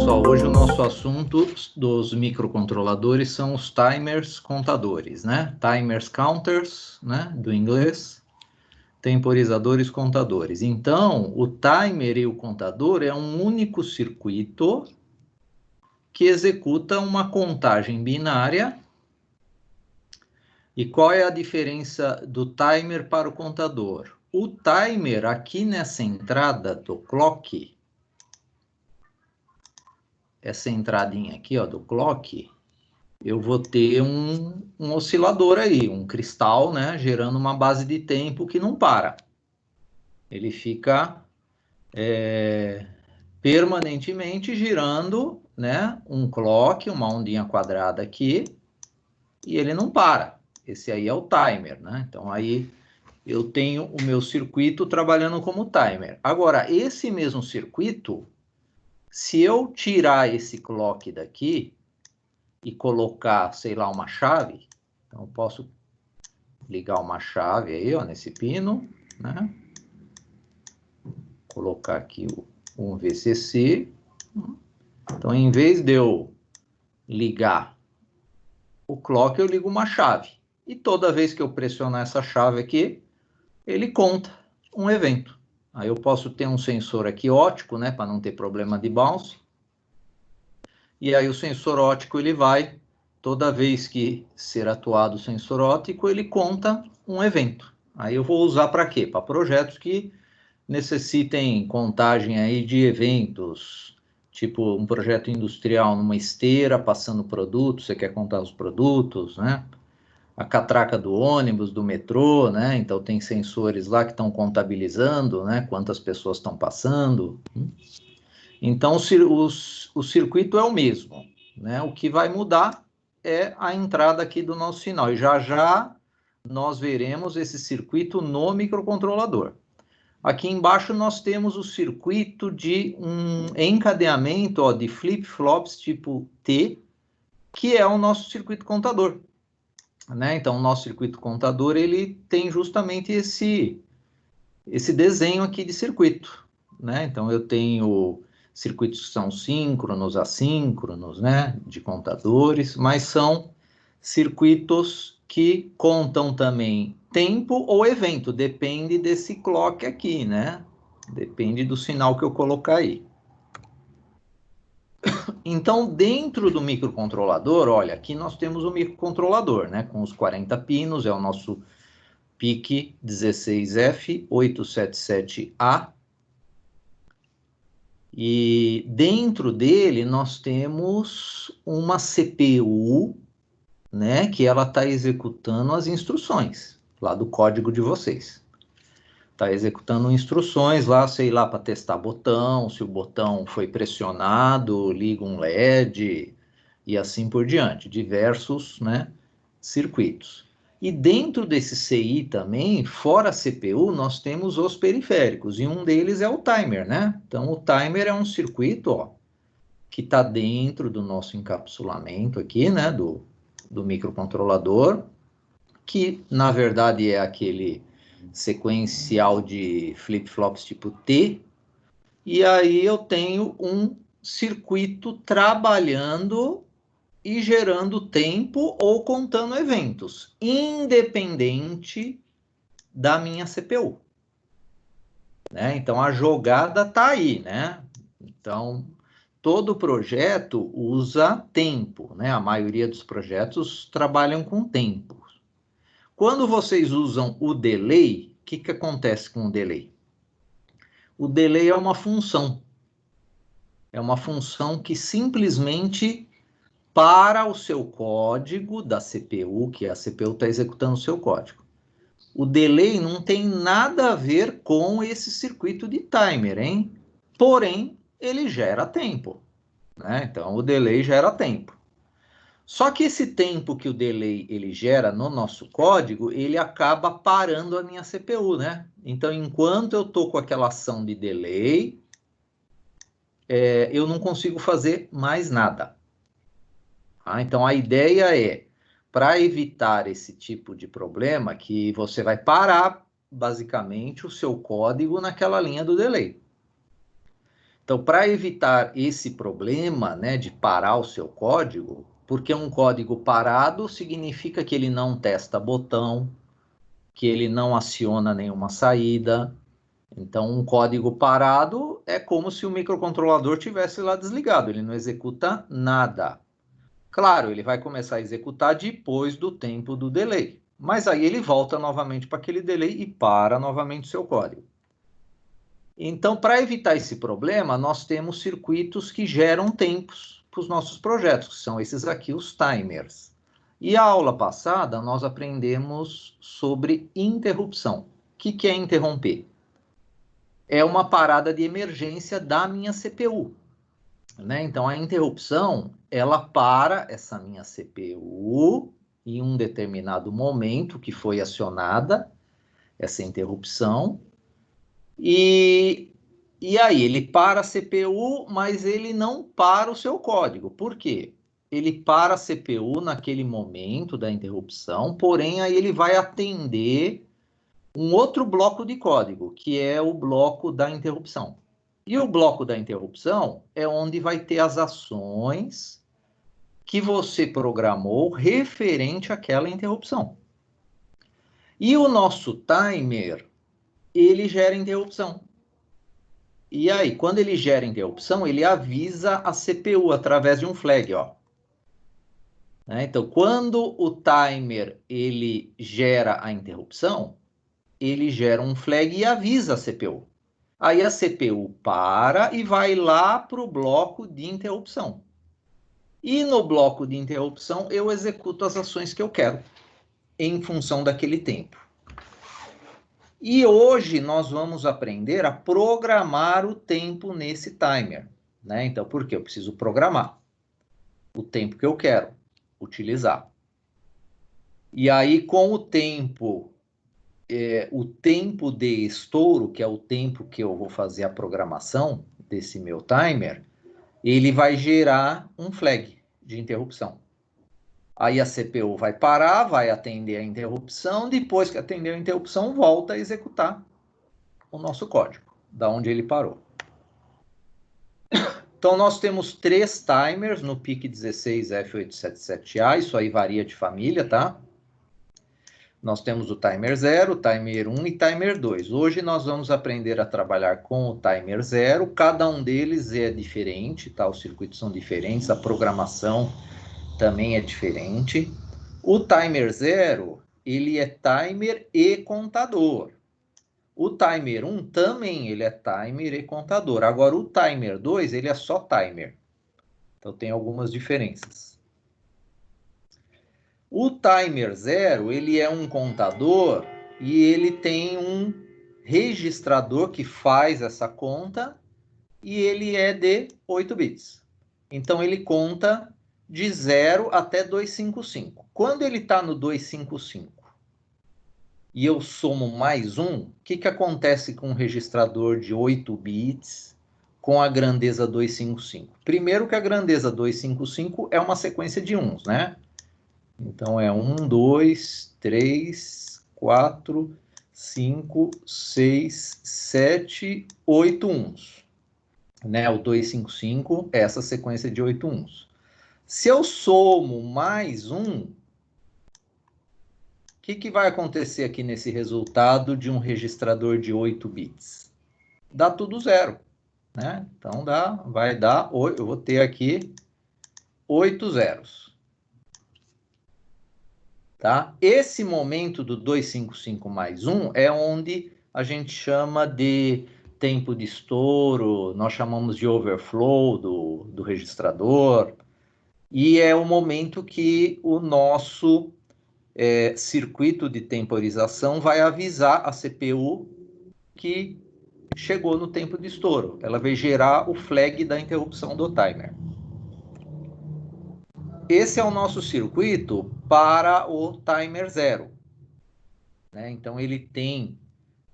pessoal, hoje o nosso assunto dos microcontroladores são os timers contadores, né? Timers counters, né? Do inglês, temporizadores contadores. Então, o timer e o contador é um único circuito que executa uma contagem binária. E qual é a diferença do timer para o contador? O timer, aqui nessa entrada do clock, essa entradinha aqui, ó, do clock, eu vou ter um oscilador aí, um cristal, né, gerando uma base de tempo que não para. Ele fica permanentemente girando, né, um clock, uma ondinha quadrada aqui, e ele não para. Esse aí é o timer, né? Então aí eu tenho o meu circuito trabalhando como timer. Agora, esse mesmo circuito, se eu tirar esse clock daqui e colocar, sei lá, uma chave, então eu posso ligar uma chave aí, ó, nesse pino, né? Colocar aqui um VCC. Então, em vez de eu ligar o clock, eu ligo uma chave. E toda vez que eu pressionar essa chave aqui, ele conta um evento. Aí eu posso ter um sensor aqui óptico, né, para não ter problema de bounce. E aí o sensor óptico, ele vai, toda vez que ser atuado o sensor óptico, ele conta um evento. Aí eu vou usar para quê? Para projetos que necessitem contagem aí de eventos, tipo um projeto industrial numa esteira, passando produtos, você quer contar os produtos, né? A catraca do ônibus, do metrô, né? Então tem sensores lá que estão contabilizando, né? Quantas pessoas estão passando. Então o circuito é o mesmo, né? O que vai mudar é a entrada aqui do nosso sinal. E já já nós veremos esse circuito no microcontrolador. Aqui embaixo nós temos o circuito de um encadeamento, ó, de flip-flops tipo T, que é o nosso circuito contador, né? Então, o nosso circuito contador, ele tem justamente esse desenho aqui de circuito, né? Então, eu tenho circuitos que são síncronos, assíncronos, né? De contadores, mas são circuitos que contam também tempo ou evento, depende desse clock aqui, né? Depende do sinal que eu colocar aí. Então, dentro do microcontrolador, olha, aqui nós temos o microcontrolador, né? Com os 40 pinos, é o nosso PIC 16F877A. E dentro dele nós temos uma CPU, né? Que ela está executando as instruções lá do código de vocês. Está executando instruções lá, sei lá, para testar botão, se o botão foi pressionado, liga um LED e assim por diante, diversos, né, circuitos. E dentro desse CI também, fora a CPU, nós temos os periféricos, e um deles é o timer, né? Então, o timer é um circuito, ó, que está dentro do nosso encapsulamento aqui, né, do microcontrolador, que na verdade é aquele sequencial de flip-flops tipo T, e aí eu tenho um circuito trabalhando e gerando tempo ou contando eventos, independente da minha CPU, né? Então a jogada está aí, né? Então todo projeto usa tempo, né? A maioria dos projetos trabalham com tempo. Quando vocês usam o delay, o que acontece com o delay? O delay é uma função. É uma função que simplesmente para o seu código da CPU, que a CPU está executando o seu código. O delay não tem nada a ver com esse circuito de timer, hein? Porém, ele gera tempo, né? Então, o delay gera tempo. Só que esse tempo que o delay ele gera no nosso código, ele acaba parando a minha CPU, né? Então, enquanto eu estou com aquela ação de delay, eu não consigo fazer mais nada. Tá? Então, a ideia é, para evitar esse tipo de problema, que você vai parar, basicamente, o seu código naquela linha do delay. Então, para evitar esse problema, né, de parar o seu código, porque um código parado significa que ele não testa botão, que ele não aciona nenhuma saída. Então, um código parado é como se o microcontrolador tivesse lá desligado, ele não executa nada. Claro, ele vai começar a executar depois do tempo do delay, mas aí ele volta novamente para aquele delay e para novamente o seu código. Então, para evitar esse problema, nós temos circuitos que geram tempos para os nossos projetos, que são esses aqui, os timers. E a aula passada, nós aprendemos sobre interrupção. O que é interromper? É uma parada de emergência da minha CPU. Né? Então, a interrupção, ela para essa minha CPU em um determinado momento que foi acionada essa interrupção, e aí ele para a CPU, mas ele não para o seu código. Por quê? Ele para a CPU naquele momento da interrupção, porém aí ele vai atender um outro bloco de código, que é o bloco da interrupção. E o bloco da interrupção é onde vai ter as ações que você programou referente àquela interrupção. E o nosso timer, ele gera interrupção. E aí, quando ele gera interrupção, ele avisa a CPU através de um flag, ó. Então, quando o timer ele gera a interrupção, ele gera um flag e avisa a CPU. Aí a CPU para e vai lá para o bloco de interrupção. E no bloco de interrupção eu executo as ações que eu quero, em função daquele tempo. E hoje nós vamos aprender a programar o tempo nesse timer. Né? Então, por quê? Eu preciso programar o tempo que eu quero utilizar. E aí, com o tempo de estouro, que é o tempo que eu vou fazer a programação desse meu timer, ele vai gerar um flag de interrupção. Aí a CPU vai parar, vai atender a interrupção, depois que atender a interrupção, volta a executar o nosso código, da onde ele parou. Então, nós temos 3 timers no PIC16F877A, isso aí varia de família, tá? Nós temos o timer 0, o timer 1 e timer 2. Hoje nós vamos aprender a trabalhar com o timer 0, cada um deles é diferente, tá? Os circuitos são diferentes, a programação também é diferente. O timer 0, ele é timer e contador. O timer 1 também, ele é timer e contador. Agora, o timer 2, ele é só timer. Então, tem algumas diferenças. O timer 0, ele é um contador e ele tem um registrador que faz essa conta e ele é de 8 bits. Então, ele conta de 0 até 255. Quando ele está no 255 e eu somo mais um, o que acontece com um registrador de 8 bits com a grandeza 255? Primeiro que a grandeza 255 é uma sequência de uns, né? Então, é 1, 2, 3, 4, 5, 6, 7, 8 uns. Né? O 255 é essa sequência de 8 uns. Se eu somo mais um, o que vai acontecer aqui nesse resultado de um registrador de 8 bits? Dá tudo zero. Né? Então, vai dar, eu vou ter aqui 8 zeros. Tá? Esse momento do 255 mais 1 é onde a gente chama de tempo de estouro, nós chamamos de overflow do registrador, e é o momento que o nosso circuito de temporização vai avisar a CPU que chegou no tempo de estouro. Ela vai gerar o flag da interrupção do timer. Esse é o nosso circuito para o timer 0. Né? Então, ele tem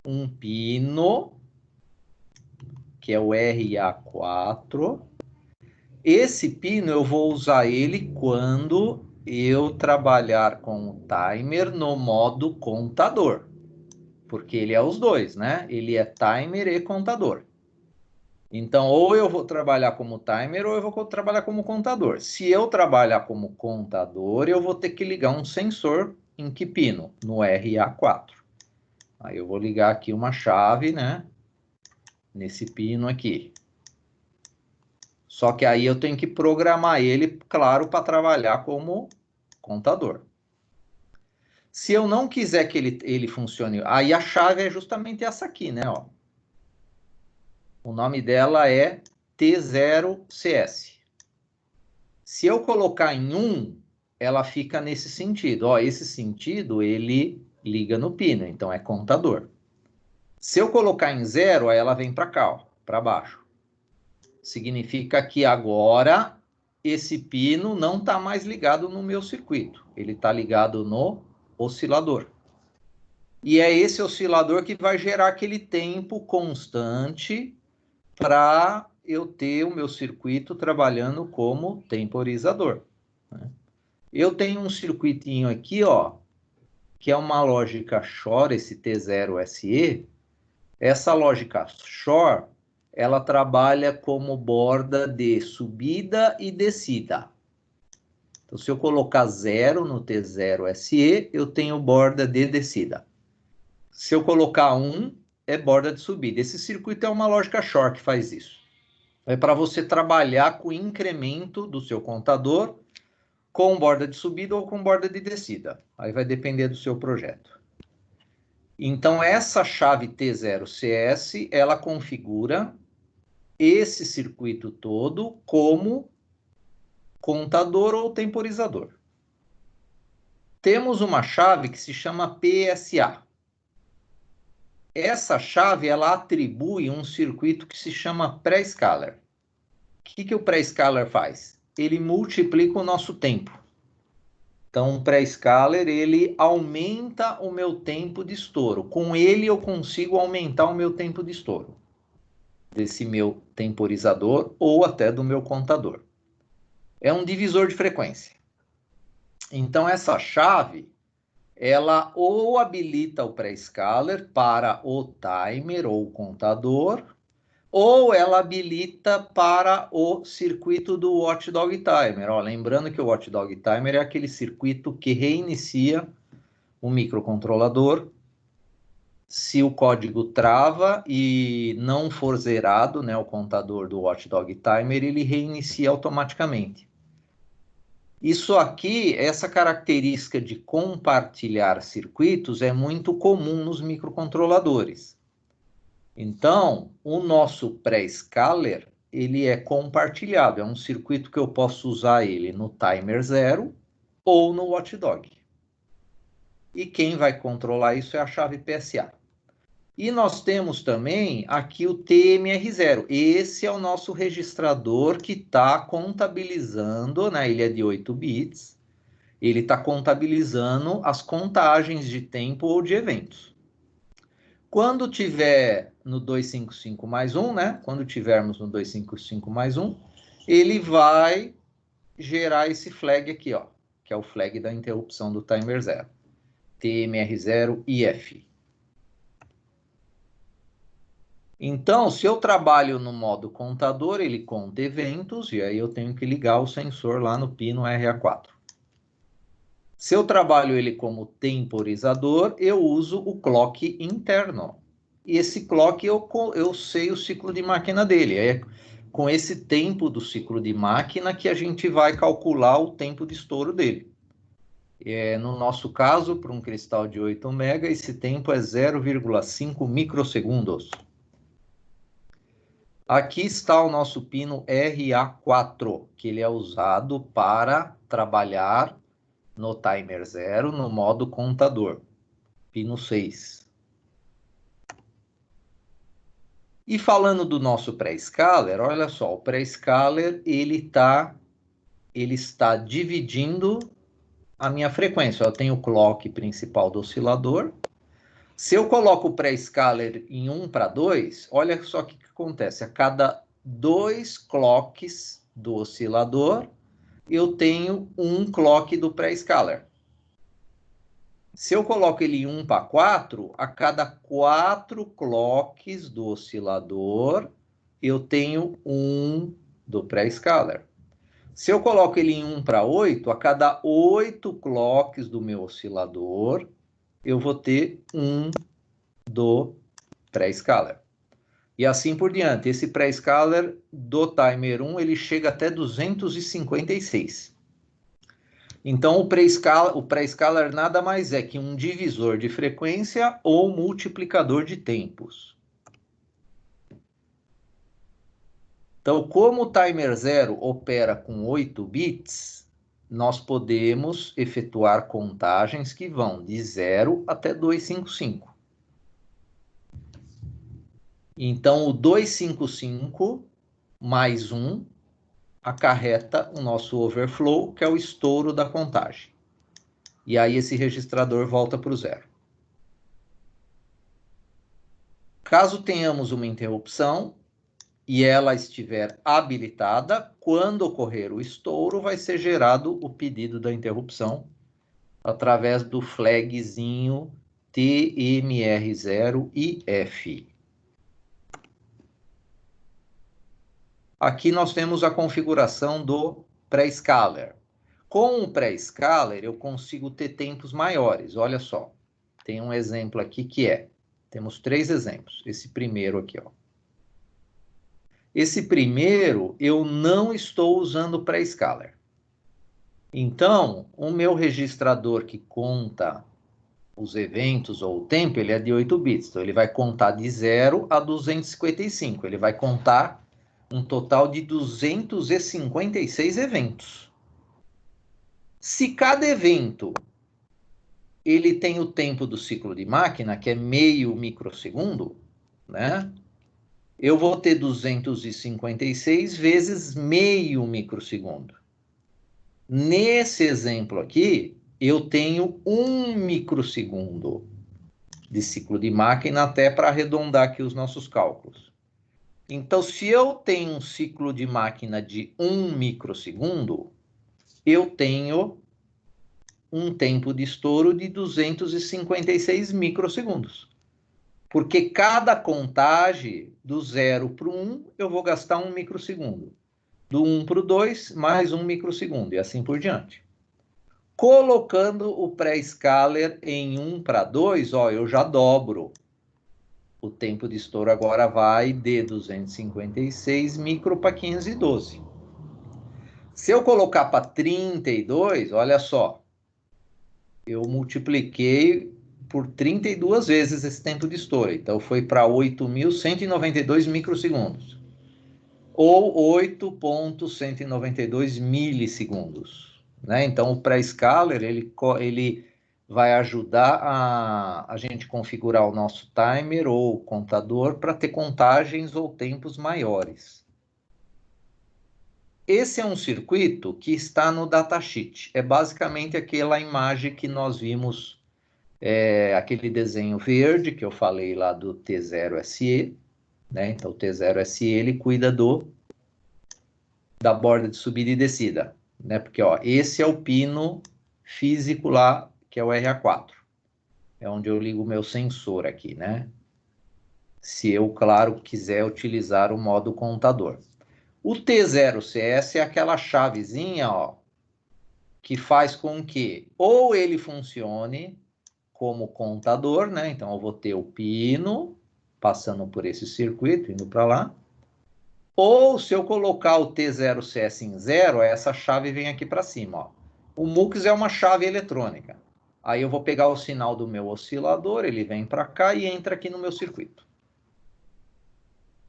um pino, que é o RA4. Esse pino eu vou usar ele quando eu trabalhar com o timer no modo contador. Porque ele é os dois, né? Ele é timer e contador. Então, ou eu vou trabalhar como timer, ou eu vou trabalhar como contador. Se eu trabalhar como contador, eu vou ter que ligar um sensor em que pino? No RA4. Aí eu vou ligar aqui uma chave, né? Nesse pino aqui. Só que aí eu tenho que programar ele, claro, para trabalhar como contador. Se eu não quiser que ele funcione, aí a chave é justamente essa aqui, né? Ó. O nome dela é T0CS. Se eu colocar em 1, ela fica nesse sentido. Ó, esse sentido, ele liga no pino, então é contador. Se eu colocar em 0, aí ela vem para cá, para baixo. Significa que agora esse pino não está mais ligado no meu circuito. Ele está ligado no oscilador. E é esse oscilador que vai gerar aquele tempo constante para eu ter o meu circuito trabalhando como temporizador. Né? Eu tenho um circuitinho aqui, ó, que é uma lógica Shor, esse T0SE. Essa lógica Shor, ela trabalha como borda de subida e descida. Então, se eu colocar 0 no T0SE, eu tenho borda de descida. Se eu colocar 1, é borda de subida. Esse circuito é uma lógica Shor que faz isso. É para você trabalhar com o incremento do seu contador com borda de subida ou com borda de descida. Aí vai depender do seu projeto. Então, essa chave T0CS, ela configura esse circuito todo como contador ou temporizador. Temos uma chave que se chama PSA. Essa chave, ela atribui um circuito que se chama pré-scaler. O que o pré-scaler faz? Ele multiplica o nosso tempo. Então, o pré-scaler, ele aumenta o meu tempo de estouro. Com ele, eu consigo aumentar o meu tempo de estouro. Desse meu temporizador ou até do meu contador. É um divisor de frequência. Então, essa chave, ela ou habilita o pré-scaler para o timer ou o contador, ou ela habilita para o circuito do Watchdog Timer. Ó, lembrando que o Watchdog Timer é aquele circuito que reinicia o microcontrolador se o código trava e não for zerado, né, o contador do Watchdog Timer, ele reinicia automaticamente. Isso aqui, essa característica de compartilhar circuitos é muito comum nos microcontroladores. Então, o nosso pré-scaler, ele é compartilhado, é um circuito que eu posso usar ele no timer 0 ou no Watchdog. E quem vai controlar isso é a chave PSA. E nós temos também aqui o TMR0. Esse é o nosso registrador que está contabilizando, né? Ele é de 8 bits. Ele está contabilizando as contagens de tempo ou de eventos. Quando tiver no 255 mais 1, né? Quando tivermos no 255 mais 1, ele vai gerar esse flag aqui, ó, que é o flag da interrupção do timer 0. TMR0IF. Então, se eu trabalho no modo contador, ele conta eventos, e aí eu tenho que ligar o sensor lá no pino RA4. Se eu trabalho ele como temporizador, eu uso o clock interno. E esse clock eu sei o ciclo de máquina dele. É com esse tempo do ciclo de máquina que a gente vai calcular o tempo de estouro dele. No nosso caso, para um cristal de 8 mega, esse tempo é 0,5 microsegundos. Aqui está o nosso pino RA4, que ele é usado para trabalhar no timer 0, no modo contador. Pino 6. E falando do nosso pré-scaler, olha só, o pré-scaler ele está dividindo a minha frequência. Eu tenho o clock principal do oscilador. Se eu coloco o pré-scaler em 1 para 2, olha só o que acontece. A cada 2 clocks do oscilador, eu tenho um clock do pré-scaler. Se eu coloco ele em 1 para 4, a cada 4 clocks do oscilador, eu tenho 1 do pré-scaler. Se eu coloco ele em 1 para 8, a cada 8 clocks do meu oscilador, eu vou ter 1 do pré-scaler. E assim por diante. Esse pré-scaler do timer 1, ele chega até 256. Então, o pré-scaler nada mais é que um divisor de frequência ou multiplicador de tempos. Então, como o timer 0 opera com 8 bits, nós podemos efetuar contagens que vão de 0 até 255. Então, o 255 mais 1 acarreta o nosso overflow, que é o estouro da contagem. E aí esse registrador volta para o 0. Caso tenhamos uma interrupção e ela estiver habilitada, quando ocorrer o estouro, vai ser gerado o pedido da interrupção através do flagzinho TMR0IF. Aqui nós temos a configuração do pré-scaler. Com o pré-scaler, eu consigo ter tempos maiores. Olha só, tem um exemplo aqui que temos 3 exemplos. Esse primeiro aqui, ó. Esse primeiro, eu não estou usando o pré-scaler. Então, o meu registrador que conta os eventos ou o tempo, ele é de 8 bits. Então, ele vai contar de 0 a 255. Ele vai contar um total de 256 eventos. Se cada evento ele tem o tempo do ciclo de máquina, que é meio microsegundo, né? Eu vou ter 256 vezes meio microsegundo. Nesse exemplo aqui, eu tenho 1 microsegundo de ciclo de máquina, até para arredondar aqui os nossos cálculos. Então, se eu tenho um ciclo de máquina de 1 microsegundo, eu tenho um tempo de estouro de 256 microsegundos. Porque cada contagem, do 0 para o 1, eu vou gastar 1 microsegundo. Do 1 para o 2, mais 1 microsegundo, e assim por diante. Colocando o pré-scaler em 1 para 2, ó, eu já dobro. O tempo de estouro agora vai de 256 micro para 512. Se eu colocar para 32, olha só, eu multipliquei por 32 vezes esse tempo de estouro. Então, foi para 8.192 microsegundos. Ou 8.192 milissegundos. Né? Então, o pré-scaler, ele vai ajudar a gente configurar o nosso timer ou contador para ter contagens ou tempos maiores. Esse é um circuito que está no datasheet. É basicamente aquela imagem que nós vimos, aquele desenho verde que eu falei lá do T0SE. Né? Então, o T0SE ele cuida da borda de subida e descida. Né? Porque ó, esse é o pino físico lá, que é o RA4. É onde eu ligo o meu sensor aqui, né? Se eu, claro, quiser utilizar o modo contador. O T0CS é aquela chavezinha, ó, que faz com que ou ele funcione como contador, né? Então, eu vou ter o pino passando por esse circuito, indo para lá. Ou, se eu colocar o T0CS em 0, essa chave vem aqui para cima, ó. O MUX é uma chave eletrônica. Aí eu vou pegar o sinal do meu oscilador, ele vem para cá e entra aqui no meu circuito.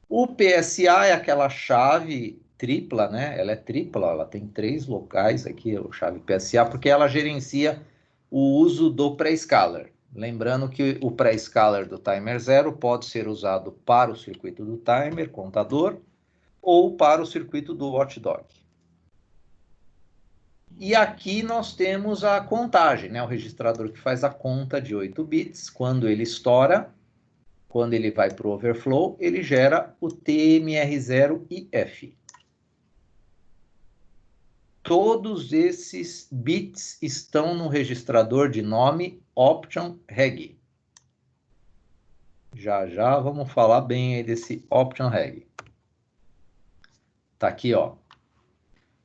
O PSA é aquela chave tripla, né? Ela é tripla, ela tem 3 locais aqui, a chave PSA, porque ela gerencia o uso do pré-scaler. Lembrando que o pré-scaler do timer 0 pode ser usado para o circuito do timer, contador, ou para o circuito do watchdog. E aqui nós temos a contagem, né? O registrador que faz a conta de 8 bits. Quando ele estoura, quando ele vai para o overflow, ele gera o TMR0IF. Todos esses bits estão no registrador de nome Option Reg. Já já vamos falar bem aí desse Option Reg. Tá aqui, ó.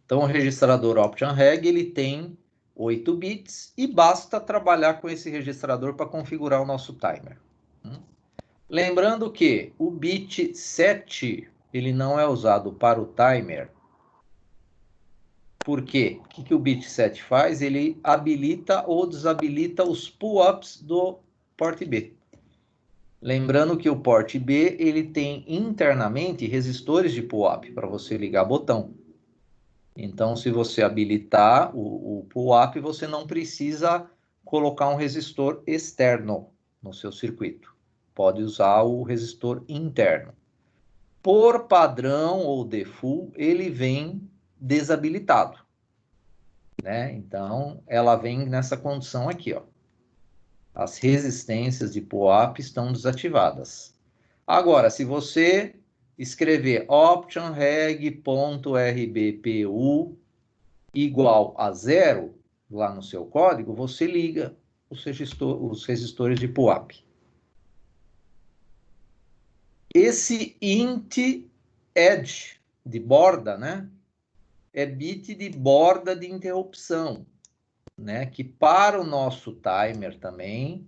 Então, o registrador Option Reg, ele tem 8 bits e basta trabalhar com esse registrador para configurar o nosso timer. Lembrando que o bit 7, ele não é usado para o timer. Por quê? O que o bit 7 faz? Ele habilita ou desabilita os pull-ups do port B. Lembrando que o port B, ele tem internamente resistores de pull-up para você ligar botão. Então, se você habilitar o pull-up, você não precisa colocar um resistor externo no seu circuito. Pode usar o resistor interno. Por padrão ou default, ele vem desabilitado, né? Então, ela vem nessa condição aqui, ó. As resistências de pull-up estão desativadas. Agora, se você escrever option reg.rbpu igual a 0 lá no seu código, você liga os resistores de pull-up. Esse int edge de borda, né, é bit de borda de interrupção, né, que para o nosso timer também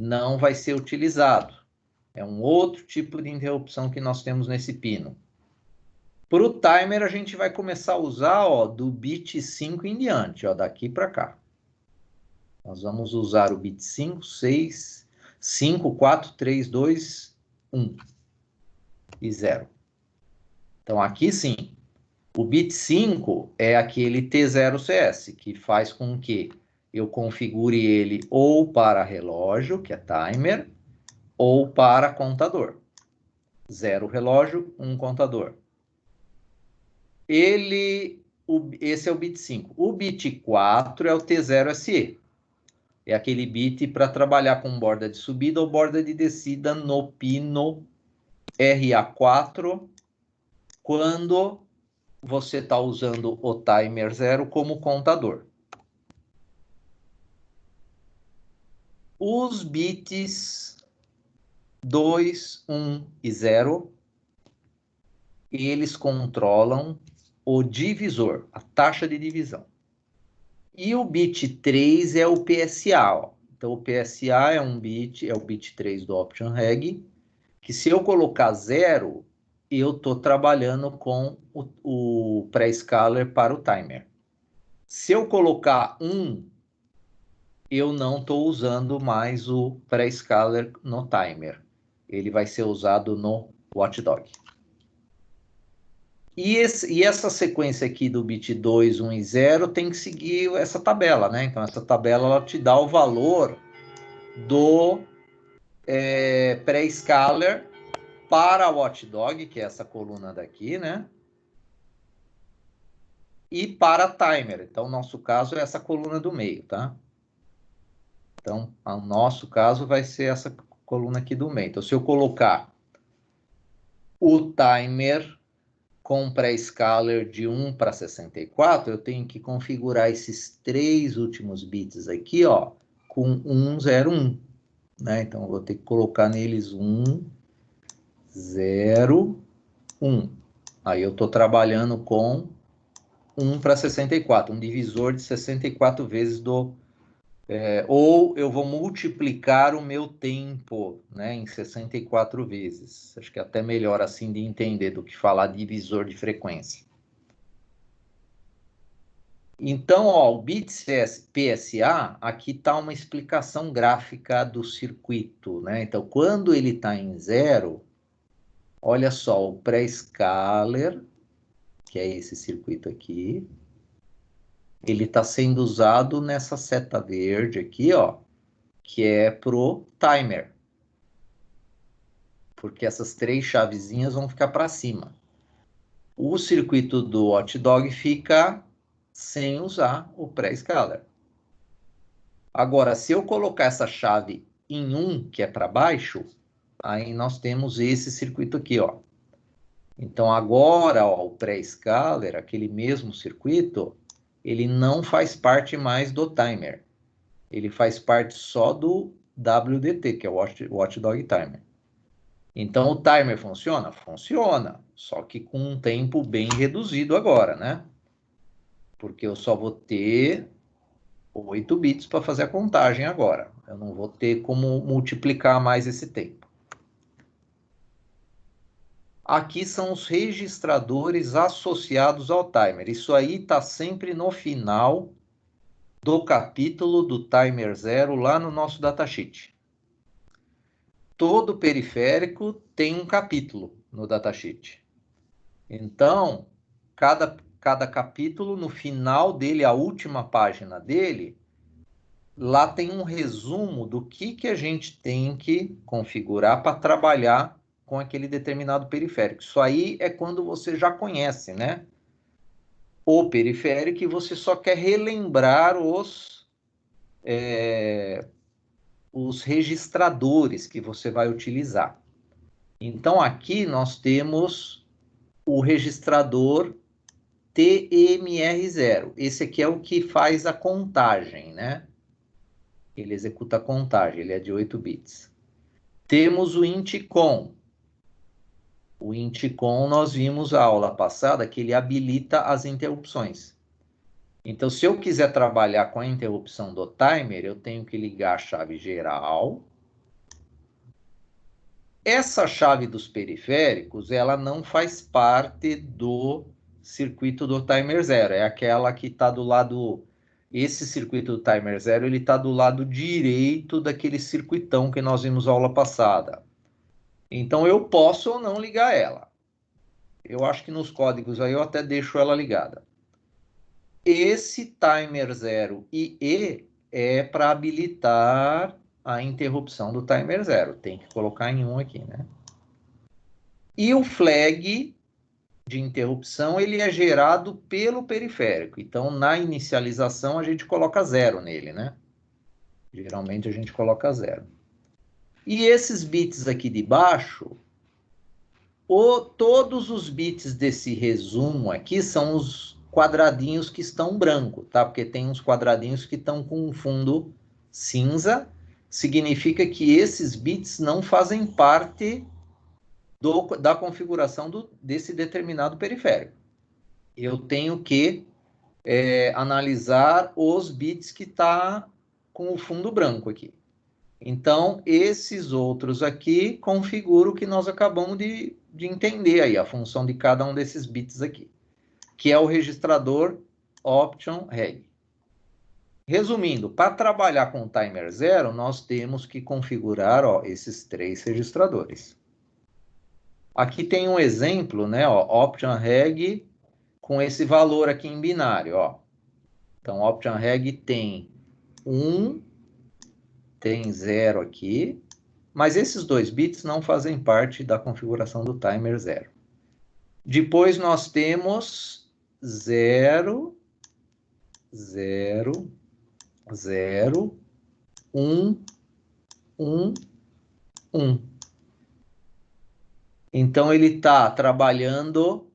não vai ser utilizado. É um outro tipo de interrupção que nós temos nesse pino. Para o timer, a gente vai começar a usar, ó, do bit 5 em diante, ó, daqui para cá. Nós vamos usar o bit 5, 6, 5, 4, 3, 2, 1 e 0. Então, aqui sim, o bit 5 é aquele T0CS, que faz com que eu configure ele ou para relógio, que é timer, ou para contador. 0 relógio, 1 contador. Esse é o bit 5. O bit 4 é o T0SE. É aquele bit para trabalhar com borda de subida ou borda de descida no pino RA4, quando você está usando o timer 0 como contador. Os bits 2, 1 e 0, eles controlam o divisor, a taxa de divisão. E o bit 3 é o PSA. Ó. Então, o PSA é um bit, é o bit 3 do Option Reg, que se eu colocar 0, eu estou trabalhando com o pré-scaler para o timer. Se eu colocar 1, eu não estou usando mais o pré-scaler no timer. Ele vai ser usado no Watchdog. E essa sequência aqui do bit 2, 1 e 0 tem que seguir essa tabela, né? Então, essa tabela ela te dá o valor do pré-scaler para o Watchdog, que é essa coluna daqui, né? E para timer. Então, o nosso caso é essa coluna do meio, tá? Então, o nosso caso vai ser essa coluna aqui do meio. Então, se eu colocar o timer com pré-scaler de 1 para 64, eu tenho que configurar esses 3 últimos bits aqui, ó, com 1, 0, 1. Né? Então, eu vou ter que colocar neles 1, 0, 1. Aí eu estou trabalhando com 1 para 64, um divisor de 64 vezes do... ou eu vou multiplicar o meu tempo, né, em 64 vezes. Acho que é até melhor assim de entender do que falar divisor de frequência. Então, ó, o bit PSA, aqui está uma explicação gráfica do circuito, né? Então, quando ele está em 0, olha só, o pré-scaler, que é esse circuito aqui, ele está sendo usado nessa seta verde aqui, ó, que é pro timer. Porque essas 3 chavezinhas vão ficar para cima. O circuito do Watchdog fica sem usar o pré-scaler. Agora, se eu colocar essa chave em 1, que é para baixo, aí nós temos esse circuito aqui, ó. Então, agora, ó, o pré-scaler, aquele mesmo circuito, ele não faz parte mais do timer. Ele faz parte só do WDT, que é o Watchdog Timer. Então, o timer funciona? Funciona, só que com um tempo bem reduzido agora, né? Porque eu só vou ter 8 bits para fazer a contagem agora. Eu não vou ter como multiplicar mais esse tempo. Aqui são os registradores associados ao timer. Isso aí está sempre no final do capítulo do timer 0 lá no nosso datasheet. Todo periférico tem um capítulo no datasheet. Então, cada capítulo, no final dele, a última página dele, lá tem um resumo do que a gente tem que configurar para trabalhar com aquele determinado periférico. Isso aí é quando você já conhece, né? O periférico e você só quer relembrar os registradores que você vai utilizar. Então, aqui nós temos o registrador TMR0. Esse aqui é o que faz a contagem, né? Ele executa a contagem, ele é de 8 bits. Temos o intcom. O intcom nós vimos a aula passada que ele habilita as interrupções. Então, se eu quiser trabalhar com a interrupção do timer, eu tenho que ligar a chave geral. Essa chave dos periféricos, ela não faz parte do circuito do timer 0. É aquela que está do lado... Esse circuito do timer 0, ele está do lado direito daquele circuitão que nós vimos na aula passada. Então, eu posso ou não ligar ela. Eu acho que nos códigos aí eu até deixo ela ligada. Esse timer 0 IE é para habilitar a interrupção do timer 0. Tem que colocar em 1 aqui, né? E o flag de interrupção, ele é gerado pelo periférico. Então, na inicialização, a gente coloca 0 nele, né? Geralmente, a gente coloca 0. E esses bits aqui de baixo, todos os bits desse resumo aqui são os quadradinhos que estão branco, tá? Porque tem uns quadradinhos que estão com um fundo cinza. Significa que esses bits não fazem parte da configuração desse determinado periférico. Eu tenho que analisar os bits que está com o fundo branco aqui. Então, esses outros aqui configuram o que nós acabamos de entender aí, a função de cada um desses bits aqui, que é o registrador option reg. Resumindo, para trabalhar com o timer 0, nós temos que configurar esses 3 registradores. Aqui tem um exemplo, né? Option reg com esse valor aqui em binário. Então, option reg tem 1, tem 0 aqui, mas esses 2 bits não fazem parte da configuração do timer 0. Depois nós temos 0, 0, 0, 1, 1, 1. Então, ele está trabalhando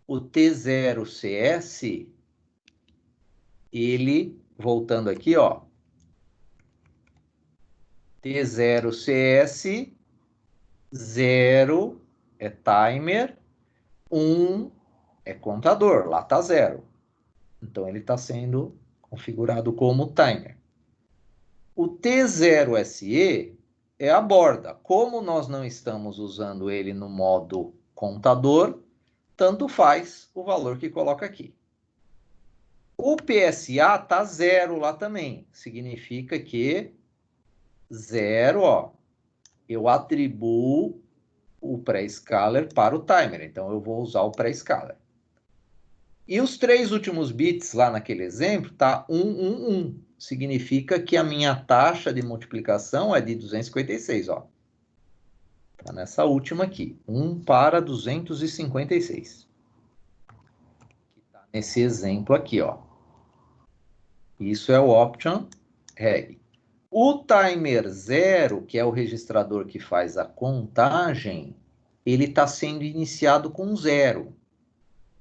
o T0CS, ele, voltando aqui, T0CS, 0 é timer, 1 é contador, lá está 0. Então, ele está sendo configurado como timer. O T0SE é a borda. Como nós não estamos usando ele no modo contador, tanto faz o valor que coloca aqui. O PSA está 0 lá também. Significa que 0, eu atribuo o pré-scaler para o timer. Então, eu vou usar o pré-scaler. E os 3 últimos bits lá naquele exemplo tá 1, 1, 1. Significa que a minha taxa de multiplicação é de 256, Tá nessa última aqui, 1 para 256. Que tá nesse exemplo aqui, Isso é o option reg. O timer 0, que é o registrador que faz a contagem, ele está sendo iniciado com 0.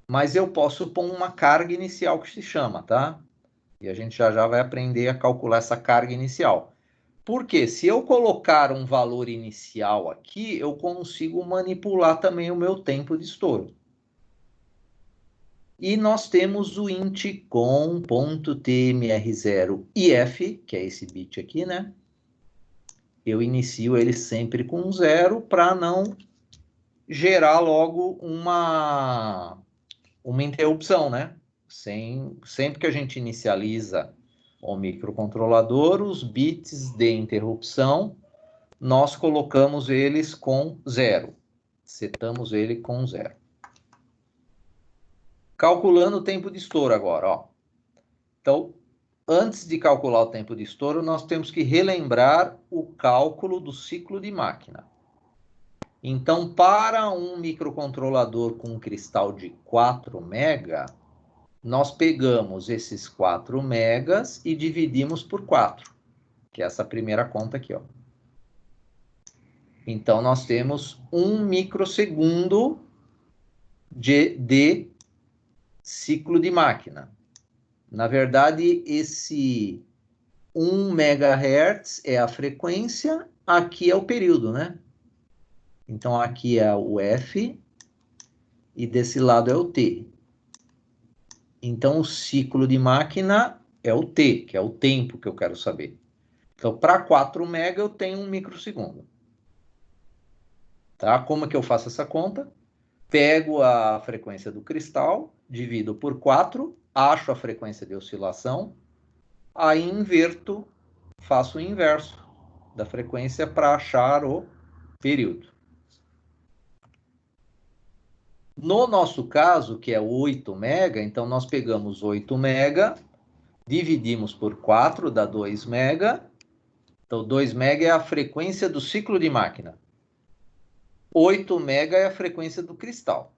Mas eu posso pôr uma carga inicial que se chama, tá? E a gente já vai aprender a calcular essa carga inicial. Porque se eu colocar um valor inicial aqui, eu consigo manipular também o meu tempo de estouro. E nós temos o int com.tmr0if, que é esse bit aqui, né? Eu inicio ele sempre com 0 para não gerar logo uma interrupção, né? Sempre que a gente inicializa o microcontrolador, os bits de interrupção, nós colocamos eles com 0. Setamos ele com 0. Calculando o tempo de estouro agora, ó. Então, antes de calcular o tempo de estouro, nós temos que relembrar o cálculo do ciclo de máquina. Então, para um microcontrolador com um cristal de 4 mega, nós pegamos esses 4 megas e dividimos por 4, que é essa primeira conta aqui, ó. Então, nós temos 1 microsegundo de ciclo de máquina. Na verdade, esse 1 MHz é a frequência, aqui é o período, né? Então, aqui é o F e desse lado é o T. Então, o ciclo de máquina é o T, que é o tempo que eu quero saber. Então, para 4 mega, eu tenho 1 microsegundo. Tá? Como é que eu faço essa conta? Pego a frequência do cristal, divido por 4, acho a frequência de oscilação, aí inverto, faço o inverso da frequência para achar o período. No nosso caso, que é 8 mega, então nós pegamos 8 mega, dividimos por 4, dá 2 mega. Então, 2 mega é a frequência do ciclo de máquina. 8 mega é a frequência do cristal.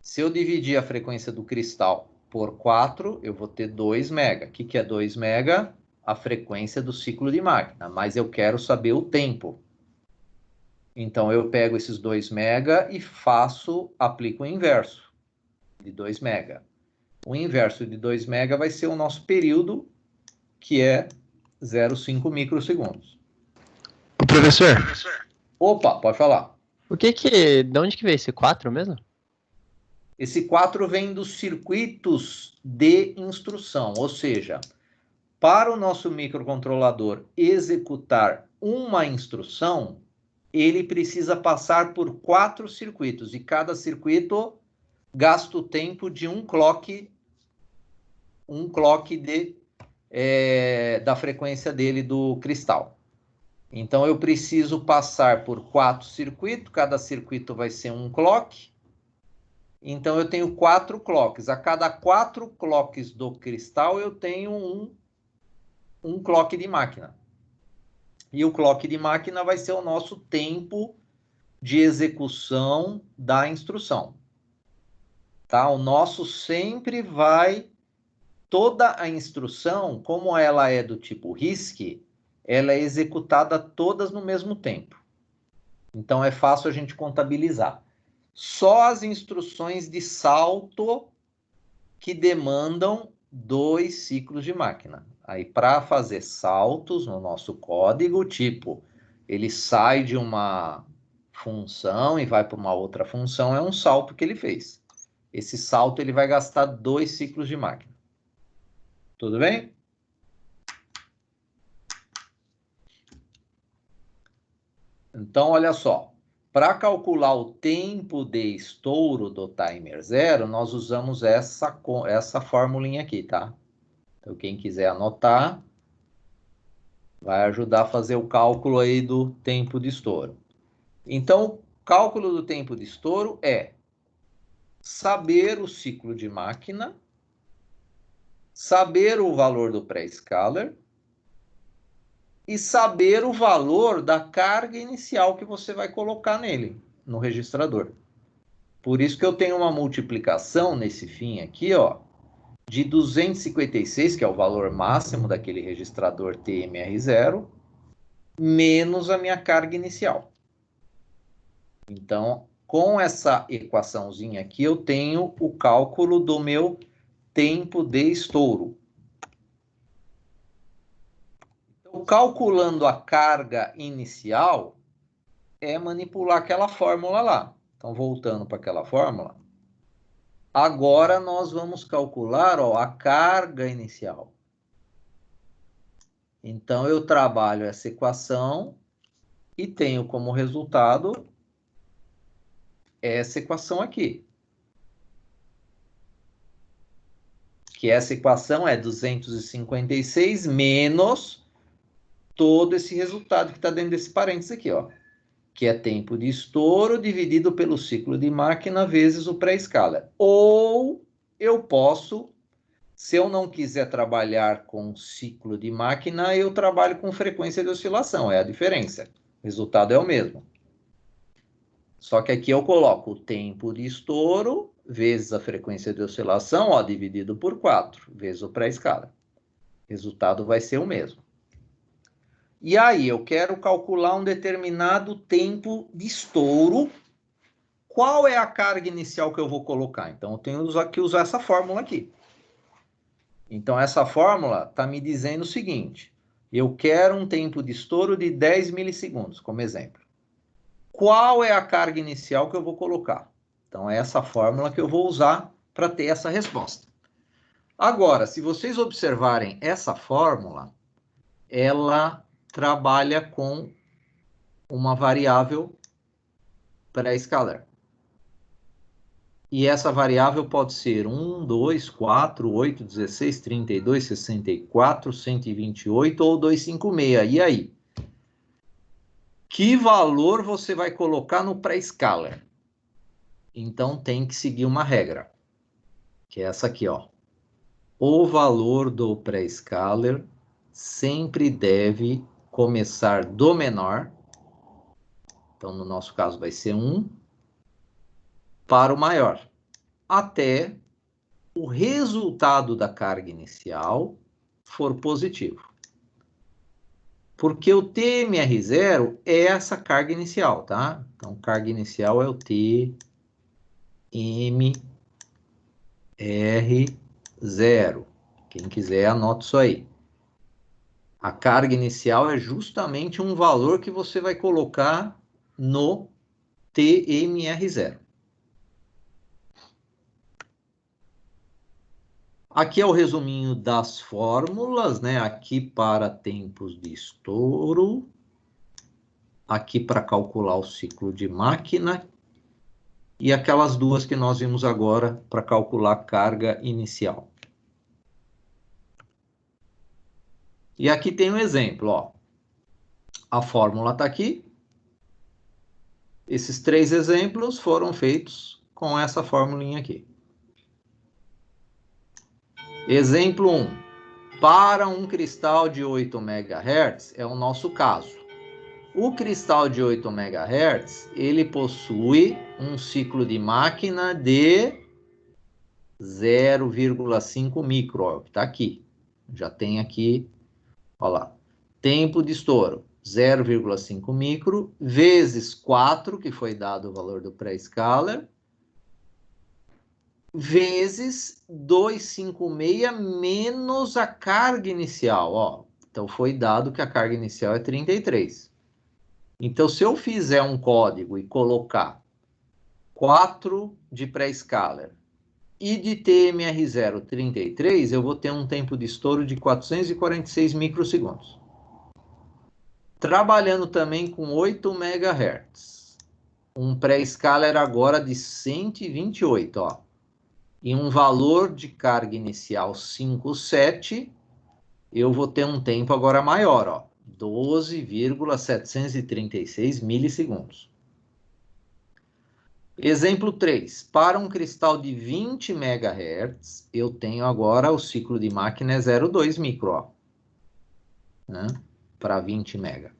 Se eu dividir a frequência do cristal por 4, eu vou ter 2 mega. O que é 2 mega? A frequência do ciclo de máquina. Mas eu quero saber o tempo. Então, eu pego esses 2 mega e aplico o inverso de 2 mega. O inverso de 2 mega vai ser o nosso período, que é 0,5 microsegundos. Professor, Opa, pode falar. de onde que veio esse 4 mesmo? Esse 4 vem dos circuitos de instrução, ou seja, para o nosso microcontrolador executar uma instrução, ele precisa passar por 4 circuitos, e cada circuito gasta o tempo de um clock da frequência dele do cristal. Então, eu preciso passar por 4 circuitos, cada circuito vai ser um clock. Então, eu tenho 4 clocks. A cada 4 clocks do cristal, eu tenho um clock de máquina. E o clock de máquina vai ser o nosso tempo de execução da instrução. Tá? O nosso sempre vai... Toda a instrução, como ela é do tipo RISC, ela é executada todas no mesmo tempo. Então, é fácil a gente contabilizar. Só as instruções de salto que demandam 2 ciclos de máquina. Aí, para fazer saltos no nosso código, tipo, ele sai de uma função e vai para uma outra função, é um salto que ele fez. Esse salto ele vai gastar 2 ciclos de máquina. Tudo bem? Então, olha só. Para calcular o tempo de estouro do timer 0, nós usamos essa formulinha aqui, tá? Então, quem quiser anotar, vai ajudar a fazer o cálculo aí do tempo de estouro. Então, o cálculo do tempo de estouro é saber o ciclo de máquina, saber o valor do pré-scaler e saber o valor da carga inicial que você vai colocar nele, no registrador. Por isso que eu tenho uma multiplicação nesse fim aqui, ó, de 256, que é o valor máximo daquele registrador TMR0, menos a minha carga inicial. Então, com essa equaçãozinha aqui, eu tenho o cálculo do meu tempo de estouro. Então, calculando a carga inicial, é manipular aquela fórmula lá. Então, voltando para aquela fórmula, agora nós vamos calcular, ó, a carga inicial. Então, eu trabalho essa equação e tenho como resultado essa equação aqui. Que essa equação é 256 menos todo esse resultado que está dentro desse parênteses aqui, ó. Que é tempo de estouro dividido pelo ciclo de máquina vezes o pré-escala. Ou eu posso, se eu não quiser trabalhar com ciclo de máquina, eu trabalho com frequência de oscilação, é a diferença. O resultado é o mesmo. Só que aqui eu coloco o tempo de estouro vezes a frequência de oscilação, ó, dividido por 4, vezes o pré-escala. O resultado vai ser o mesmo. E aí, eu quero calcular um determinado tempo de estouro. Qual é a carga inicial que eu vou colocar? Então, eu tenho que usar essa fórmula aqui. Então, essa fórmula está me dizendo o seguinte. Eu quero um tempo de estouro de 10 milissegundos, como exemplo. Qual é a carga inicial que eu vou colocar? Então, é essa fórmula que eu vou usar para ter essa resposta. Agora, se vocês observarem essa fórmula, ela trabalha com uma variável pré-escalar. E essa variável pode ser 1, 2, 4, 8, 16, 32, 64, 128 ou 256. E aí? Que valor você vai colocar no pré-escalar? Então tem que seguir uma regra, que é essa aqui, ó. O valor do pré-escalar sempre deve começar do menor. Então, no nosso caso, vai ser 1 para o maior, até o resultado da carga inicial for positivo. Porque o TMR0 é essa carga inicial, tá? Então, carga inicial é o TMR0. Quem quiser, anota isso aí. A carga inicial é justamente um valor que você vai colocar no TMR0. Aqui é o resuminho das fórmulas, né? Aqui para tempos de estouro. Aqui para calcular o ciclo de máquina. E aquelas duas que nós vimos agora para calcular a carga inicial. E aqui tem um exemplo, ó. A fórmula está aqui. Esses 3 exemplos foram feitos com essa formulinha aqui. Exemplo 1. Para um cristal de 8 MHz, é o nosso caso. O cristal de 8 MHz, ele possui um ciclo de máquina de 0,5 micro, ó, que está aqui. Já tem aqui, ó lá. Tempo de estouro, 0,5 micro, vezes 4, que foi dado o valor do pré-escalar, vezes 256 menos a carga inicial, ó. Então, foi dado que a carga inicial é 33. Então, se eu fizer um código e colocar 4 de pré-escalar e de TMR0 33, eu vou ter um tempo de estouro de 446 microsegundos. Trabalhando também com 8 MHz. Um pré-escalar agora de 128, ó. E um valor de carga inicial 5,7, eu vou ter um tempo agora maior, ó, 12,736 milissegundos. Exemplo 3. Para um cristal de 20 MHz, eu tenho agora o ciclo de máquina é 0,2 micro, ó, né, para 20 MHz.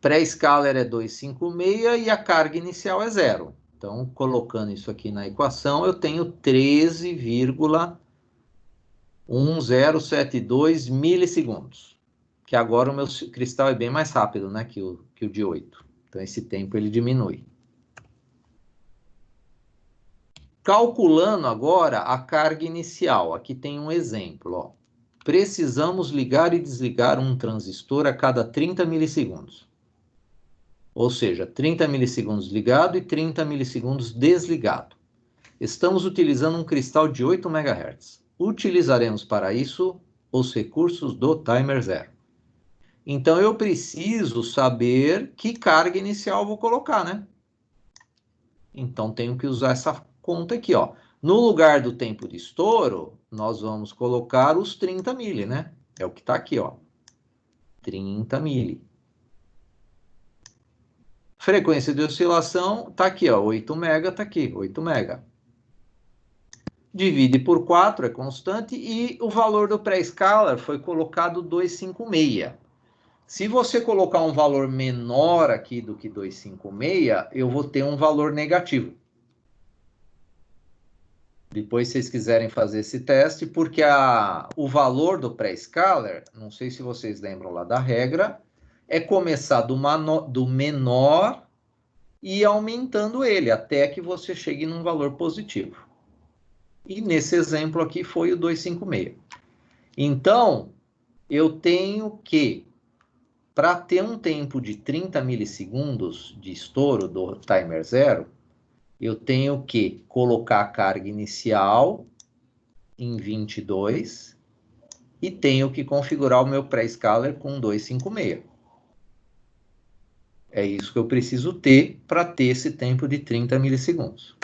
Pré-escalar é 256 e a carga inicial é 0. Então, colocando isso aqui na equação, eu tenho 13,1072 milissegundos. Que agora o meu cristal é bem mais rápido, né, que o de 8. Então, esse tempo ele diminui. Calculando agora a carga inicial. Aqui tem um exemplo, ó. precisamos ligar e desligar um transistor a cada 30 milissegundos. Ou seja, 30 milissegundos ligado e 30 milissegundos desligado. Estamos utilizando um cristal de 8 MHz. Utilizaremos para isso os recursos do timer zero. Então, eu preciso saber que carga inicial eu vou colocar, né? Então, tenho que usar essa conta aqui, ó. No lugar do tempo de estouro, nós vamos colocar os 30 mili, né? É o que está aqui, ó. 30 mili. Frequência de oscilação está aqui, ó. 8 mega está aqui, 8 mega. Divide por 4, é constante, e o valor do pré-scalar foi colocado 256. Se você colocar um valor menor aqui do que 256, eu vou ter um valor negativo. Depois, se vocês quiserem fazer esse teste, porque o valor do pré-scalar, não sei se vocês lembram lá da regra, é começar do menor e ir aumentando ele, até que você chegue num valor positivo. E nesse exemplo aqui foi o 256. Então, eu tenho que, para ter um tempo de 30 milissegundos de estouro do timer zero, eu tenho que colocar a carga inicial em 22 e tenho que configurar o meu pré-scalar com 256. É isso que eu preciso ter para ter esse tempo de 30 milissegundos.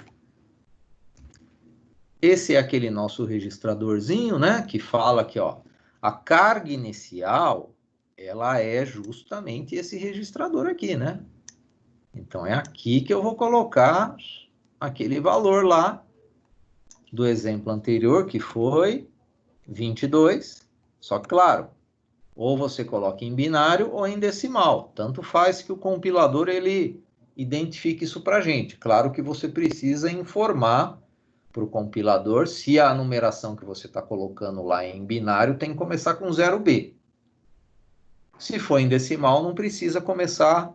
Esse é aquele nosso registradorzinho, né? Que fala que, ó, a carga inicial, ela é justamente esse registrador aqui, né? Então, é aqui que eu vou colocar aquele valor lá do exemplo anterior, que foi 22. Só que, claro, ou você coloca em binário ou em decimal. Tanto faz que o compilador, ele identifique isso para a gente. Claro que você precisa informar para o compilador se a numeração que você está colocando lá em binário tem que começar com 0B. Se for em decimal, não precisa começar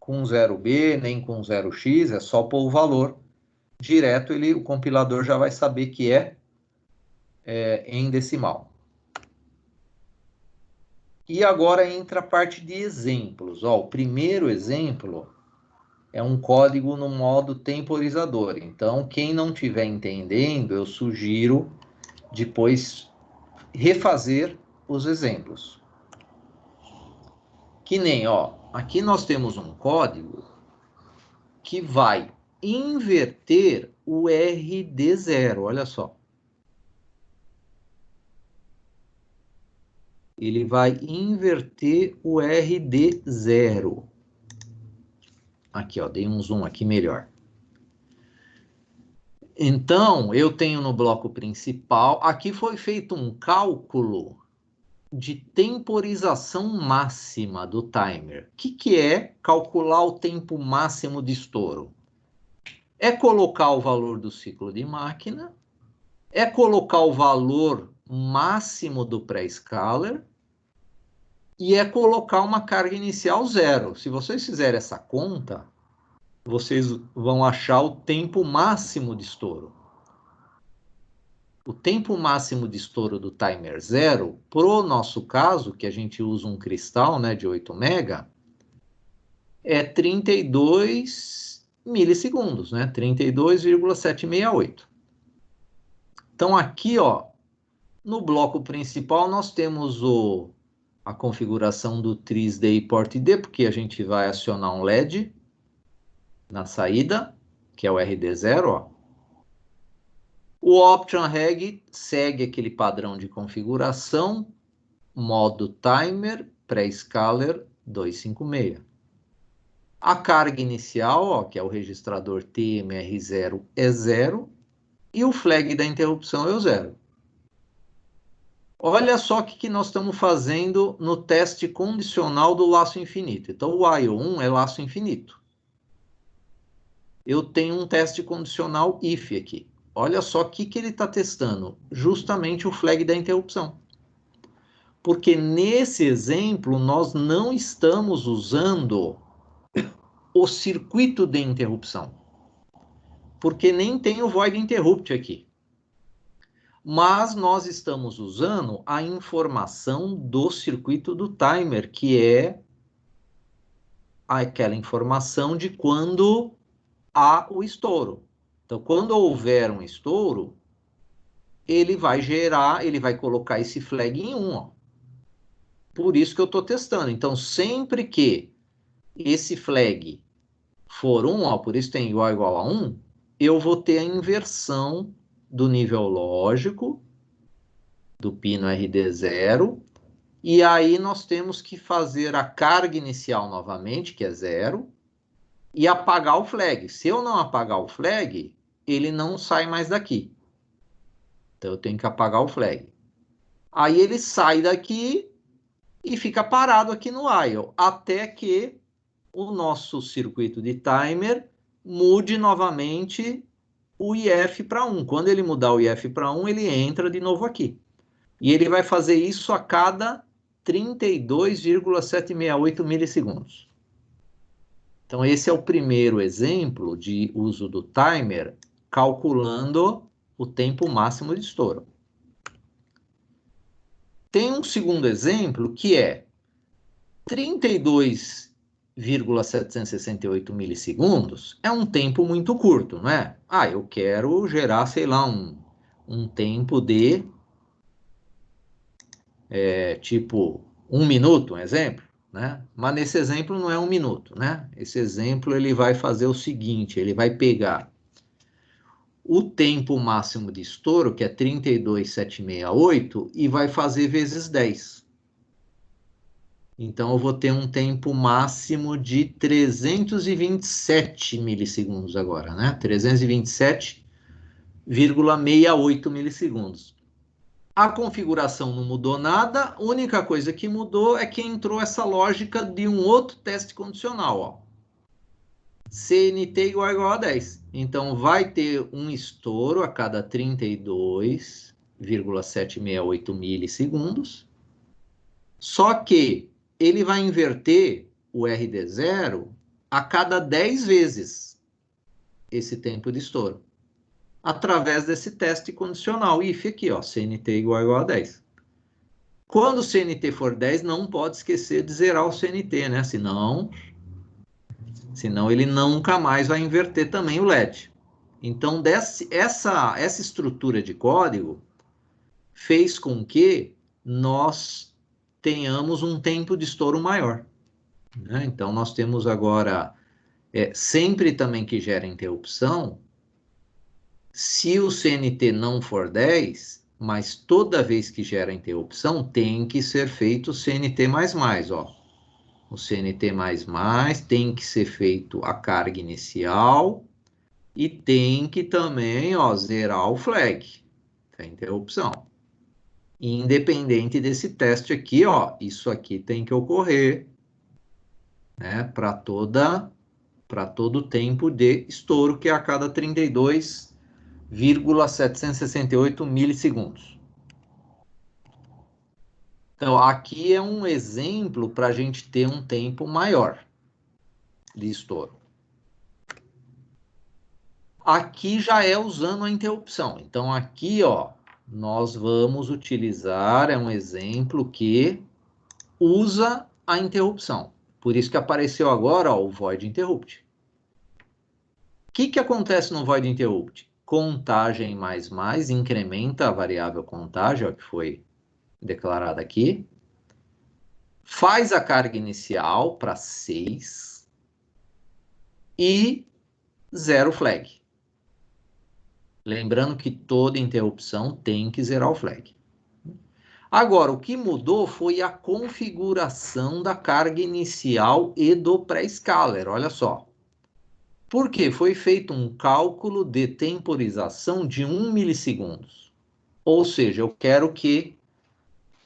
com 0B, nem com 0x, é só pôr o valor. Direto, o compilador já vai saber que é em decimal. E agora entra a parte de exemplos. Ó, o primeiro exemplo é um código no modo temporizador. Então, quem não estiver entendendo, eu sugiro depois refazer os exemplos. Que nem, ó, aqui nós temos um código que vai inverter o RD0, olha só. Ele vai inverter o RD0. Aqui, ó, dei um zoom aqui melhor. Então, eu tenho no bloco principal, aqui foi feito um cálculo de temporização máxima do timer. O que é calcular o tempo máximo de estouro? É colocar o valor do ciclo de máquina, é colocar o valor máximo do pré-scalar e é colocar uma carga inicial zero. Se vocês fizerem essa conta, vocês vão achar o tempo máximo de estouro. O tempo máximo de estouro do timer zero, pro nosso caso, que a gente usa um cristal, né, de 8 mega, é 32 milissegundos, né, 32,768. Então aqui, ó, no bloco principal nós temos a configuração do TRIS-D e Port-D, porque a gente vai acionar um LED na saída, que é o RD0, ó. O Option Reg segue aquele padrão de configuração, modo timer, pré-scalar 256. A carga inicial, ó, que é o registrador TMR0, é 0, e o flag da interrupção é o 0. Olha só o que nós estamos fazendo no teste condicional do laço infinito. Então, o while 1 é laço infinito. Eu tenho um teste condicional if aqui. Olha só o que ele está testando. Justamente o flag da interrupção. Porque nesse exemplo, nós não estamos usando o circuito de interrupção. Porque nem tem o void interrupt aqui. mas nós estamos usando a informação do circuito do timer, que é aquela informação de quando há o estouro. Então, quando houver um estouro, ele vai gerar, ele vai colocar esse flag em 1, ó. Por isso que eu estou testando. Então, sempre que esse flag for 1, ó, por isso tem igual a 1, eu vou ter a inversão do nível lógico do pino RD0, e aí nós temos que fazer a carga inicial novamente, que é 0, e apagar o flag. Se eu não apagar o flag, ele não sai mais daqui. Então eu tenho que apagar o flag. Aí ele sai daqui e fica parado aqui no while, até que o nosso circuito de timer mude novamente o IF para 1. Quando ele mudar o IF para 1, ele entra de novo aqui. E ele vai fazer isso a cada 32,768 milissegundos. Então, esse é o primeiro exemplo de uso do timer, calculando o tempo máximo de estouro. Tem um segundo exemplo que é 32,768 milissegundos é um tempo muito curto, não é? Ah, eu quero gerar, sei lá, um tempo de tipo 1 minuto, um exemplo, né? Mas nesse exemplo não é 1 minuto, né? Esse exemplo ele vai fazer o seguinte, ele vai pegar o tempo máximo de estouro, que é 32,768, e vai fazer vezes 10. Então, eu vou ter um tempo máximo de 327 milissegundos agora, né? 327,68 milissegundos. A configuração não mudou nada, a única coisa que mudou é que entrou essa lógica de um outro teste condicional, ó. CNT igual a 10. Então, vai ter um estouro a cada 32,768 milissegundos, só que ele vai inverter o RD0 a cada 10 vezes esse tempo de estouro, através desse teste condicional, if aqui, ó, CNT igual a 10. Quando o CNT for 10, não pode esquecer de zerar o CNT, né? Senão ele nunca mais vai inverter também o LED. Então, essa estrutura de código fez com que nós tenhamos um tempo de estouro maior, né? Então, nós temos agora, sempre também que gera interrupção, se o CNT não for 10, mas toda vez que gera interrupção, tem que ser feito o CNT++, ó. O CNT++ tem que ser feito a carga inicial e tem que também, ó, zerar o flag, a interrupção. Independente desse teste aqui, ó, isso aqui tem que ocorrer, né, para todo o tempo de estouro, que é a cada 32,768 milissegundos. Então, aqui é um exemplo para a gente ter um tempo maior de estouro. Aqui já é usando a interrupção. Então, aqui, ó, nós vamos utilizar, é um exemplo que usa a interrupção. Por isso que apareceu agora, ó, o void interrupt. O que acontece no void interrupt? Contagem mais, incrementa a variável contagem, ó, que foi declarada aqui. Faz a carga inicial para 6 e zero flag. Lembrando que toda interrupção tem que zerar o flag. Agora, o que mudou foi a configuração da carga inicial e do pré-scaler, olha só. Por quê? Foi feito um cálculo de temporização de 1 milissegundos. Ou seja, eu quero que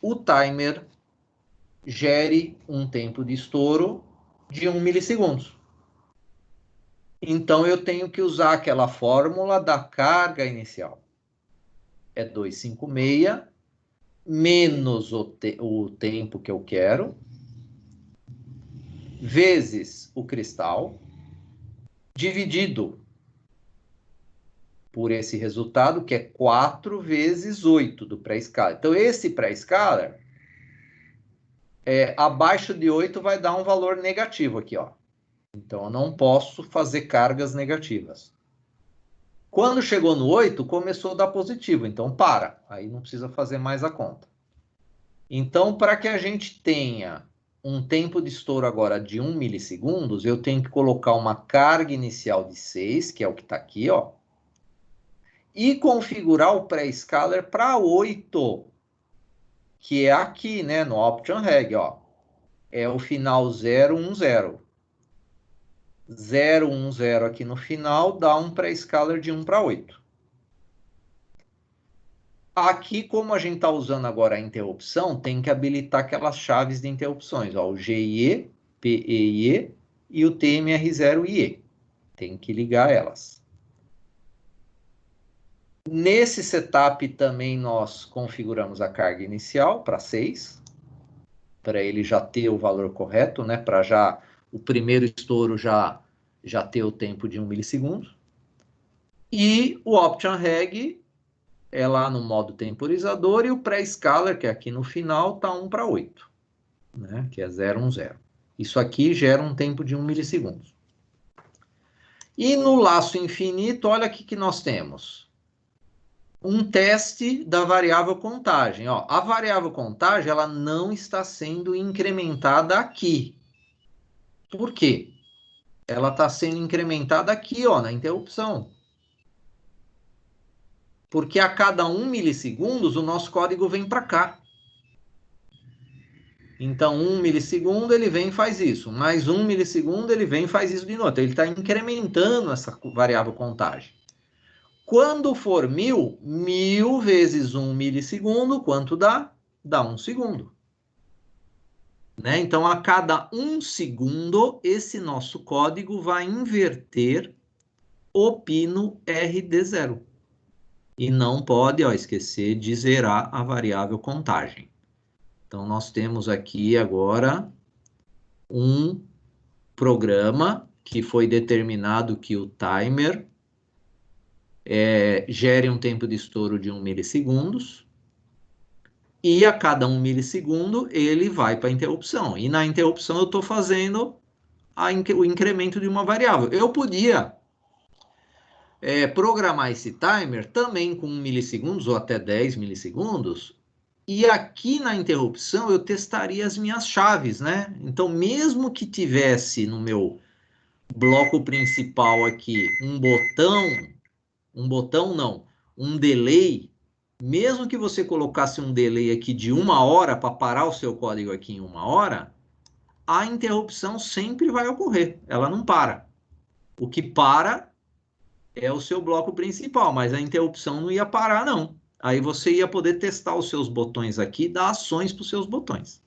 o timer gere um tempo de estouro de 1 milissegundos. Então, eu tenho que usar aquela fórmula da carga inicial. É 256 menos o tempo que eu quero, vezes o cristal, dividido por esse resultado, que é 4 vezes 8 do pré-escalar. Então, esse pré-escalar, abaixo de 8 vai dar um valor negativo aqui, ó. Então, eu não posso fazer cargas negativas. Quando chegou no 8, começou a dar positivo, então para. Aí não precisa fazer mais a conta. Então, para que a gente tenha um tempo de estouro agora de 1 milissegundos, eu tenho que colocar uma carga inicial de 6, que é o que está aqui, ó, e configurar o pré-scaler para 8, que é aqui, né, no Option Reg, ó. É o final 010. 010 aqui no final dá um pré-scaler de 1 para 8. Aqui, como a gente está usando agora a interrupção, tem que habilitar aquelas chaves de interrupções, ó, o GIE, PEIE e o TMR0IE. Tem que ligar elas. Nesse setup também nós configuramos a carga inicial para 6, para ele já ter o valor correto, né? Para já o primeiro estouro já ter o tempo de 1 milissegundo. E o Option Reg é lá no modo temporizador, e o pré-scaler, que é aqui no final, está 1 para 8, né? Que é 010. Isso aqui gera um tempo de 1 milissegundo. E no laço infinito, olha aqui que nós temos um teste da variável contagem. Ó, a variável contagem ela não está sendo incrementada aqui. Por quê? Ela está sendo incrementada aqui, ó, na interrupção. Porque a cada 1 milissegundos o nosso código vem para cá. Então, 1 milissegundo ele vem e faz isso. Mais 1 milissegundo ele vem e faz isso de novo. Então, ele está incrementando essa variável contagem. Quando for 1000, 1000 vezes 1 milissegundo, quanto dá? Dá 1 segundo. Né? Então, a cada 1 segundo, esse nosso código vai inverter o pino RD0. E não pode, ó, esquecer de zerar a variável contagem. Então, nós temos aqui agora um programa que foi determinado que o timer gere um tempo de estouro de 1 milissegundos, e a cada 1 milissegundo ele vai para a interrupção. E na interrupção eu estou fazendo o incremento de uma variável. Eu podia programar esse timer também com 1 milissegundos ou até 10 milissegundos, e aqui na interrupção eu testaria as minhas chaves, né? Então, mesmo que tivesse no meu bloco principal aqui um delay, mesmo que você colocasse um delay aqui de 1 hora para parar o seu código aqui em 1 hora, a interrupção sempre vai ocorrer, ela não para. O que para é o seu bloco principal, mas a interrupção não ia parar, não. Aí você ia poder testar os seus botões aqui e dar ações para os seus botões.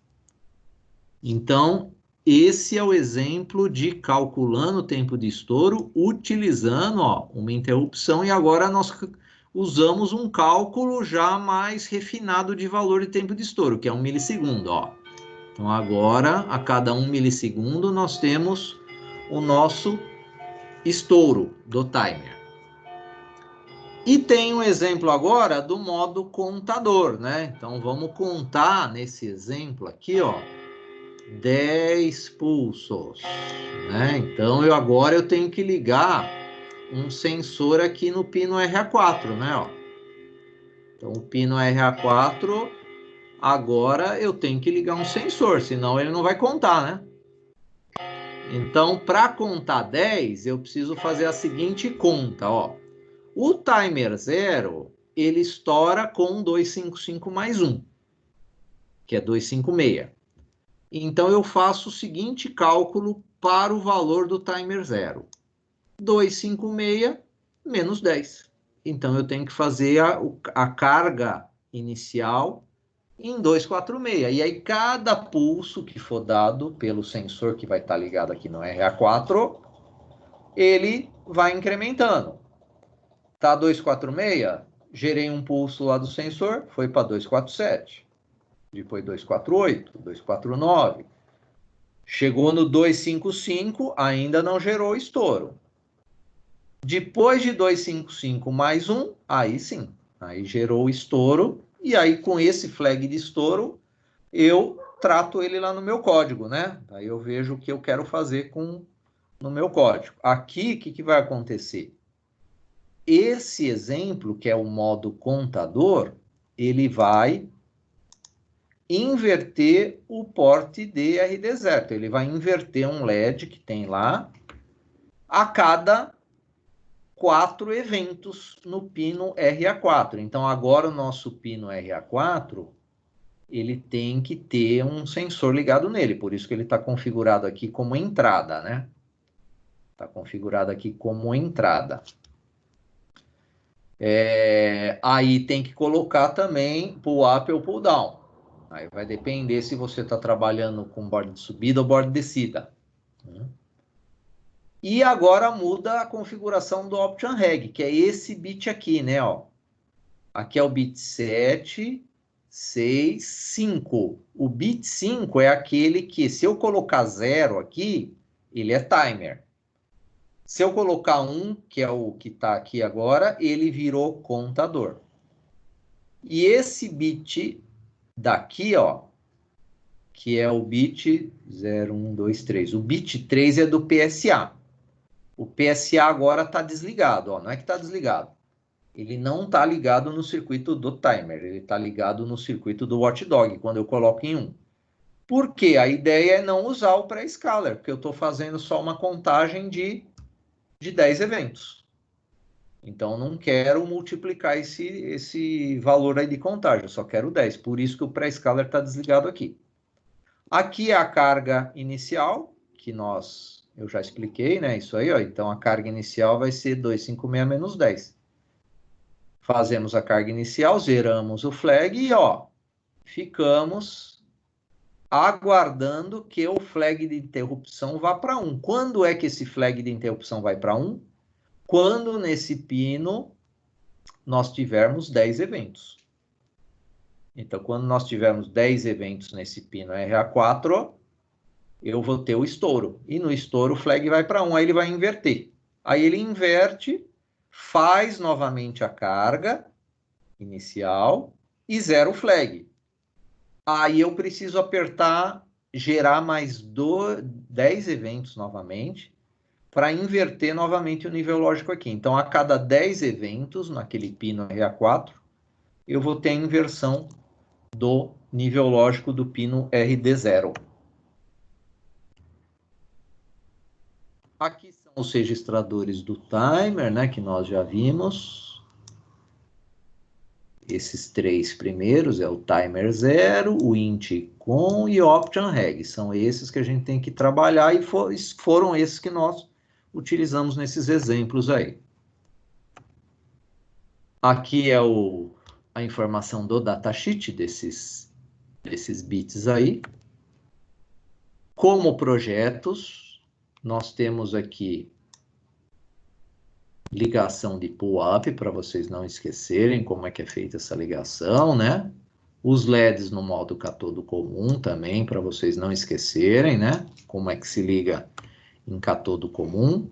Então, esse é o exemplo de calculando o tempo de estouro utilizando, ó, uma interrupção, e agora nós usamos um cálculo já mais refinado de valor de tempo de estouro, que é 1 milissegundo. Ó. Então, agora, a cada 1 milissegundo, nós temos o nosso estouro do timer. E tem um exemplo agora do modo contador, né? Então, vamos contar nesse exemplo aqui, ó, 10 pulsos, né? Então, agora eu tenho que ligar um sensor aqui no pino RA4, né? Ó. Então, o pino RA4, agora eu tenho que ligar um sensor, senão ele não vai contar, né? Então, para contar 10, eu preciso fazer a seguinte conta, ó. O timer 0, ele estoura com 255 mais 1, que é 256. Então, eu faço o seguinte cálculo para o valor do timer 0. 256 menos 10. Então, eu tenho que fazer a carga inicial em 246. E aí, cada pulso que for dado pelo sensor que vai estar ligado aqui no RA4, ele vai incrementando. Tá 246, gerei um pulso lá do sensor, foi para 247. Depois 248, 249. Chegou no 255, ainda não gerou estouro. Depois de 255 mais 1, aí sim. Aí gerou o estouro. E aí, com esse flag de estouro, eu trato ele lá no meu código, né? Aí eu vejo o que eu quero fazer no meu código. Aqui, o que vai acontecer? Esse exemplo, que é o modo contador, ele vai inverter o porte DRD0. Ele vai inverter um LED que tem lá a cada 4 eventos no pino RA4. Então, agora o nosso pino RA4, ele tem que ter um sensor ligado nele. Por isso que ele está configurado aqui como entrada, né? Está configurado aqui como entrada. Aí tem que colocar também pull up ou pull down. Aí vai depender se você está trabalhando com borda de subida ou borda de descida. E agora muda a configuração do Option Reg, que é esse bit aqui, né? Ó. Aqui é o bit 7, 6, 5. O bit 5 é aquele que, se eu colocar 0 aqui, ele é timer. Se eu colocar 1, que é o que está aqui agora, ele virou contador. E esse bit daqui, ó, que é o bit 0, 1, 2, 3. O bit 3 é do PSA. O PSA agora está desligado, ó, não é que está desligado. Ele não está ligado no circuito do timer, ele está ligado no circuito do watchdog, quando eu coloco em 1. Por quê? A ideia é não usar o pré-scaler, porque eu estou fazendo só uma contagem de 10 eventos. Então, não quero multiplicar esse valor aí de contagem, eu só quero 10. Por isso que o pré-scaler está desligado aqui. Aqui é a carga inicial, que eu já expliquei, né? Isso aí, ó. Então, a carga inicial vai ser 256 menos 10. Fazemos a carga inicial, zeramos o flag e, ó, ficamos aguardando que o flag de interrupção vá para 1. Quando é que esse flag de interrupção vai para 1? Quando nesse pino nós tivermos 10 eventos. Então, quando nós tivermos 10 eventos nesse pino RA4, eu vou ter o estouro. E no estouro o flag vai para 1, aí ele vai inverter. Aí ele inverte, faz novamente a carga inicial e zera o flag. Aí eu preciso apertar, gerar mais 10 eventos novamente, para inverter novamente o nível lógico aqui. Então, a cada 10 eventos, naquele pino RA4, eu vou ter a inversão do nível lógico do pino RD0. Aqui são os registradores do timer, né, que nós já vimos. Esses 3 primeiros é o timer 0, o int com e o option reg. São esses que a gente tem que trabalhar e foram esses que nós utilizamos nesses exemplos aí. Aqui é a informação do datasheet desses bits aí. Como projetos, nós temos aqui ligação de pull-up, para vocês não esquecerem como é que é feita essa ligação, né? Os LEDs no modo catodo comum também, para vocês não esquecerem, né? Como é que se liga em catodo comum.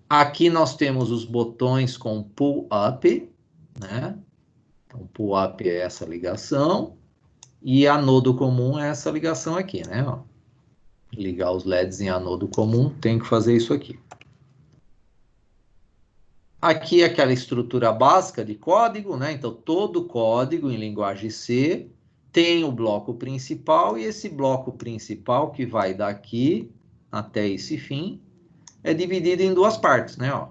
Aqui nós temos os botões com pull-up, né? Então, pull-up é essa ligação. E anodo comum é essa ligação aqui, né? Ó, ligar os LEDs em anodo comum, tem que fazer isso aqui. Aqui é aquela estrutura básica de código, né? Então, todo código em linguagem C tem o bloco principal, e esse bloco principal, que vai daqui até esse fim, é dividido em 2 partes, né? Ó.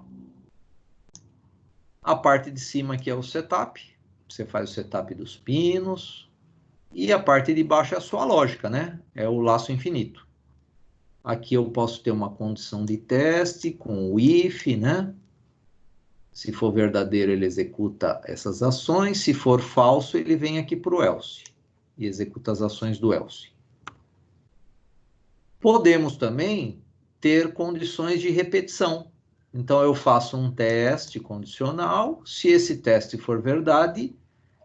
A parte de cima aqui é o setup, você faz o setup dos pinos, e a parte de baixo é a sua lógica, né? É o laço infinito. Aqui eu posso ter uma condição de teste com o if, né? Se for verdadeiro, ele executa essas ações. Se for falso, ele vem aqui para o else e executa as ações do else. Podemos também ter condições de repetição. Então, eu faço um teste condicional. Se esse teste for verdade,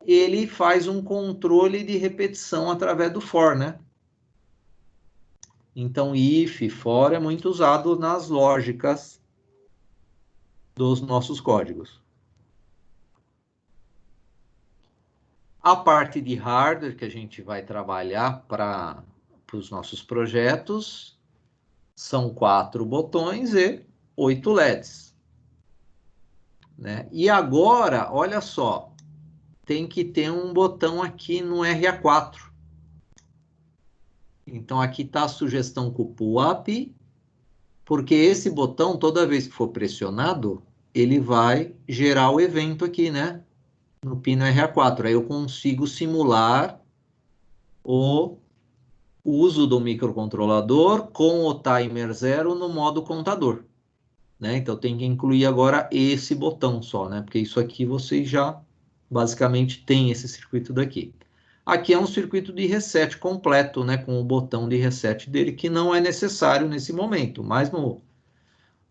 ele faz um controle de repetição através do for, né? Então, if, for é muito usado nas lógicas dos nossos códigos. A parte de hardware que a gente vai trabalhar para os nossos projetos são 4 botões e 8 LEDs. Né? E agora, olha só, tem que ter um botão aqui no RA4. Então, aqui está a sugestão com o pull-up, porque esse botão, toda vez que for pressionado, ele vai gerar o evento aqui, né? No pino RA4. Aí eu consigo simular o uso do microcontrolador com o timer 0 no modo contador. Né? Então, tem que incluir agora esse botão só, né? Porque isso aqui vocês já basicamente têm esse circuito daqui. Aqui é um circuito de reset completo, né? Com o botão de reset dele, que não é necessário nesse momento, mas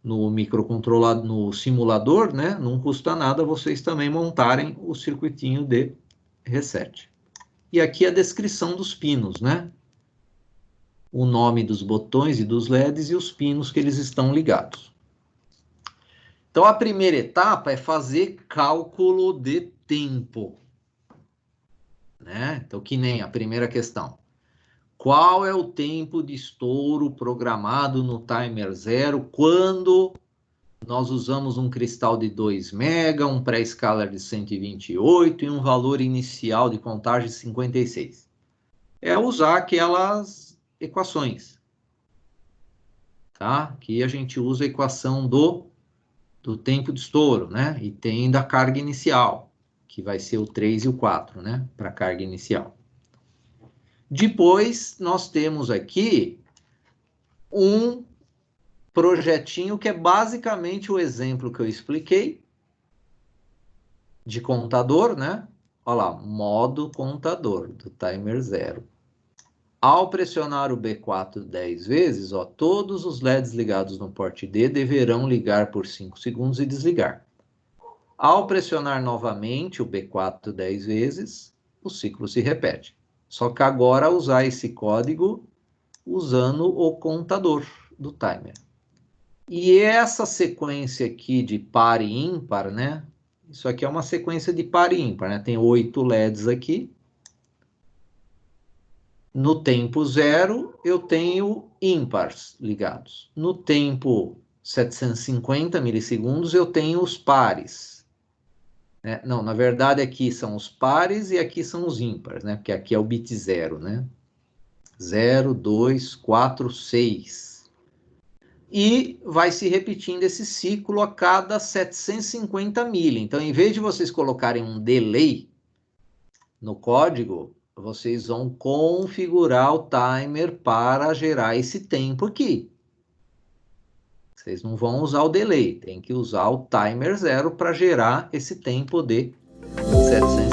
no microcontrolador, no simulador, né? Não custa nada vocês também montarem o circuitinho de reset. E aqui a descrição dos pinos, né? O nome dos botões e dos LEDs e os pinos que eles estão ligados. Então, a primeira etapa é fazer cálculo de tempo. Né? Então, que nem a primeira questão. Qual é o tempo de estouro programado no timer 0 quando nós usamos um cristal de 2 MB, um pré-scaler de 128 e um valor inicial de contagem de 56? É usar aquelas equações. Tá? Aqui a gente usa a equação do tempo de estouro, né? E tem da carga inicial, que vai ser o 3 e o 4, né? Para carga inicial. Depois, nós temos aqui um projetinho que é basicamente o exemplo que eu expliquei de contador, né? Olha lá, modo contador do timer 0. Ao pressionar o B4 10 vezes, ó, todos os LEDs ligados no porte D deverão ligar por 5 segundos e desligar. Ao pressionar novamente o B4 10 vezes, o ciclo se repete. Só que agora usar esse código usando o contador do timer. E essa sequência aqui de par e ímpar, né? Isso aqui é uma sequência de par e ímpar, né? Tem 8 LEDs aqui. No tempo 0, eu tenho ímpares ligados. No tempo 750 milissegundos, eu tenho os pares. Né? Não, na verdade, aqui são os pares e aqui são os ímpares, né? Porque aqui é o bit 0, né? 0, 2, 4, 6. E vai se repetindo esse ciclo a cada 750 mili. Então, em vez de vocês colocarem um delay no código, vocês vão configurar o timer para gerar esse tempo aqui. Vocês não vão usar o delay, tem que usar o timer 0 para gerar esse tempo de 750